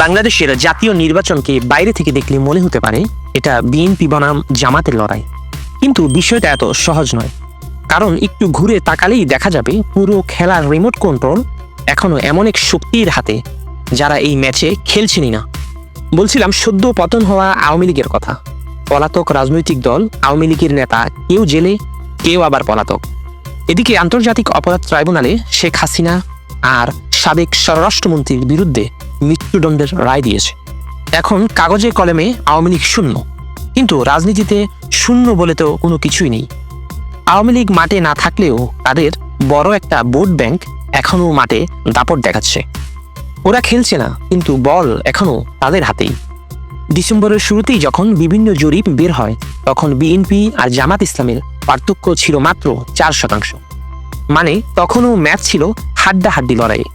বাংলাদেশের জাতীয় নির্বাচনকে বাইরে থেকে দেখলে মনে হতে পারে এটা বিএনপি বনাম জামাতের লড়াই, কিন্তু বিষয়টা এত সহজ নয়। কারণ একটু ঘুরে তাকালেই দেখা যাবে পুরো খেলার রিমোট কন্ট্রোল এখনো এমন এক শক্তির হাতে যারা এই ম্যাচে খেলছেনই না। বলছিলাম সদ্য পতন হওয়া আওয়ামী লীগের কথা। পলাতক রাজনৈতিক দল আওয়ামী লীগের নেতা কেউ জেলে, কেউ আবার পলাতক। এদিকে আন্তর্জাতিক অপরাধ ট্রাইব্যুনালে শেখ হাসিনা আর সাবেক স্বরাষ্ট্রমন্ত্রীর বিরুদ্ধে মৃত্যুদণ্ডের রায় দিয়েছে। এখন কাগজে কলমে আওয়ামী লীগ শূন্য, কিন্তু রাজনীতিতে শূন্য বলে তো কোনো কিছুই নেই। আওয়ামী লীগ মাঠে না থাকলেও তাদের বড় একটা ভোট ব্যাংক এখনো মাঠে দাপট দেখাচ্ছে। ওরা খেলছে না, কিন্তু বল এখনো তাদের হাতেই। ডিসেম্বরের শুরুতেই যখন বিভিন্ন জরিপ বের হয়, তখন বিএনপি আর জামাত ইসলামের পার্থক্য ছিল মাত্র 4%। মানে তখনও ম্যাচ ছিল হাড্ডাহাড্ডি লড়াইয়ে।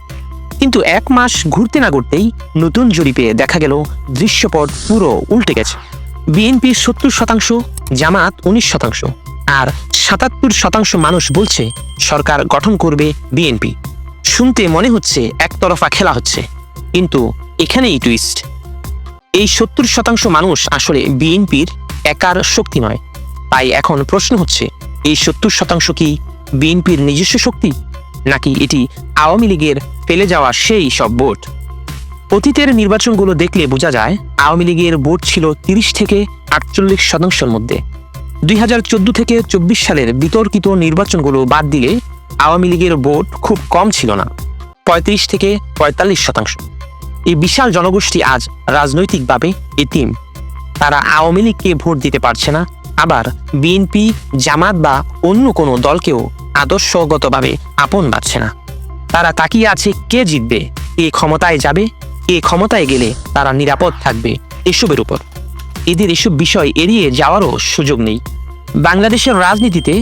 কিন্তু এক মাস ঘুরতে না ঘুরতেই নতুন জরিপে দেখা গেল দৃশ্যপট পুরো উল্টে গেছে। বিএনপি 70%, জামাত 19%, আর 77% মানুষ বলছে সরকার গঠন করবে বিএনপি। শুনতে মনে হচ্ছে একতরফা খেলা হচ্ছে, কিন্তু এখানেই টুইস্ট। এই 70% মানুষ আসলে বিএনপির একার শক্তি নয়। তাই এখন প্রশ্ন হচ্ছে, এই 70% কি বিএনপির নিজস্ব শক্তি, নাকি এটি আওয়ামী লীগের ফেলে যাওয়া সেই সব ভোট? অতীতের নির্বাচনগুলো দেখলে বোঝা যায় আওয়ামী লীগের ভোট ছিল 30 থেকে 48%-এর মধ্যে। 2014 থেকে 24 সালের বিতর্কিত নির্বাচনগুলো বাদ দিলে আওয়ামী লীগের ভোট খুব কম ছিল না, 35 থেকে 45%। এই বিশাল জনগোষ্ঠী আজ রাজনৈতিকভাবে এতিম। তারা আওয়ামী লীগকে ভোট দিতে পারছে না, আবার বিএনপি, জামাত বা অন্য কোনো দলকেও আদর্শগতভাবে আপন ভাবছে না। তারা তাকিয়ে আছে কে জিতবে, কে ক্ষমতায় যাবে, কে ক্ষমতায় গেলে তারা নিরাপদ থাকবে, এসবের উপর। এদের এসব বিষয় এড়িয়ে যাওয়ারও সুযোগ নেই। বাংলাদেশের রাজনীতিতে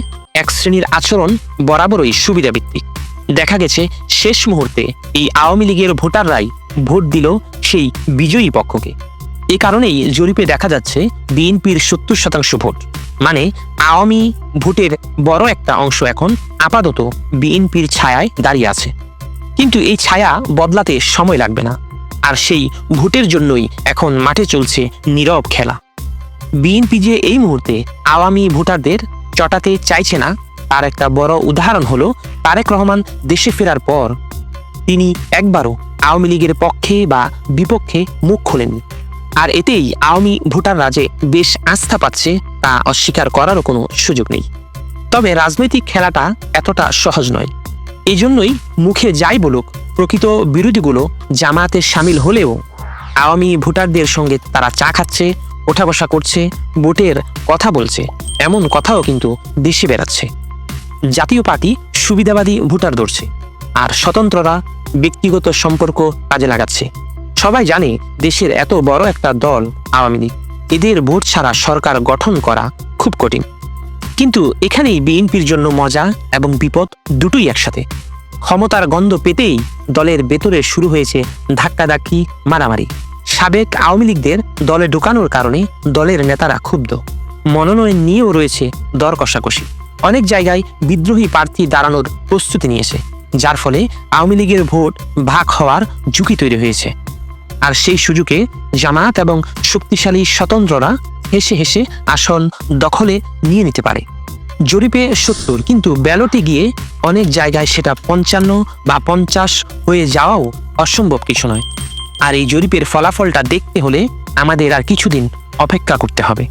এক শ্রেণীর আচরণ বরাবরই সুবিধাভিত্তিক। দেখা গেছে শেষ মুহূর্তে এই আওয়ামী লীগের ভোটাররাই ভোট দিল সেই বিজয়ী পক্ষকে। এ কারণেই জরিপে দেখা যাচ্ছে বিএনপির 70% ভোট, মানে আওয়ামী ভোটের বড় একটা অংশ এখন আপাতত বিএনপির ছায়ায় দাঁড়িয়ে আছে। কিন্তু এই ছায়া বদলাতে সময় লাগবে না, আর সেই ভোটের জন্যই এখন মাঠে চলছে নীরব খেলা। বিএনপি যে এই মুহূর্তে আওয়ামী ভোটারদের চটাতে চাইছে না, তার একটা বড় উদাহরণ হলো তারেক রহমান দেশে ফেরার পর তিনি একবারও আওয়ামী লীগের পক্ষে বা বিপক্ষে মুখ খোলেননি। আর এতেই আওয়ামী ভোটাররা যে বেশ আস্থা পাচ্ছে তা অস্বীকার করারও কোনো সুযোগ নেই। তবে রাজনৈতিক খেলাটা এতটা সহজ নয়। এই জন্যই মুখে যাই বলুক, প্রকৃত বিরোধীগুলো জামায়াতে সামিল হলেও আওয়ামী ভোটারদের সঙ্গে তারা চা খাচ্ছে, ওঠা বসা করছে, ভোটের কথা বলছে, এমন কথাও কিন্তু দেশে বেড়াচ্ছে। জাতীয় পার্টি সুবিধাবাদী ভোটার ধরছে, আর স্বতন্ত্ররা ব্যক্তিগত সম্পর্ক কাজে লাগাচ্ছে। সবাই জানে দেশের এত বড় একটা দল আওয়ামী লীগ, এদের ভোট ছাড়া সরকার গঠন করা খুব কঠিন। কিন্তু এখানেই বিএনপির জন্য মজা এবং বিপদ দুটোই একসাথে। ক্ষমতার গন্ধ পেতেই দলের ভেতরে শুরু হয়েছে ধাক্কাধাক্কি, মারামারি। সাবেক আওয়ামী লীগদের দলে ঢোকানোর কারণে দলের নেতারা ক্ষুব্ধ। মনোনয়ন নিয়েও রয়েছে দর কষাকষি। অনেক জায়গায় বিদ্রোহী প্রার্থী দাঁড়ানোর প্রস্তুতি নিয়েছে, যার ফলে আওয়ামী লীগের ভোট ভাগ হওয়ার ঝুঁকি তৈরি হয়েছে। আর সেই সুযোগে জামায়াত এবং শক্তিশালী স্বতন্ত্ররা হেসে হেসে আসন দখলে নিয়ে নিতে পারে। জরিপে 70, কিন্তু ব্যালটে গিয়ে অনেক জায়গায় সেটা 55 বা 50 হয়ে যাওয়াও অসম্ভব কিছু নয়। আর এই জরিপের ফলাফলটা দেখতে হলে আমাদের আর কিছুদিন অপেক্ষা করতে হবে।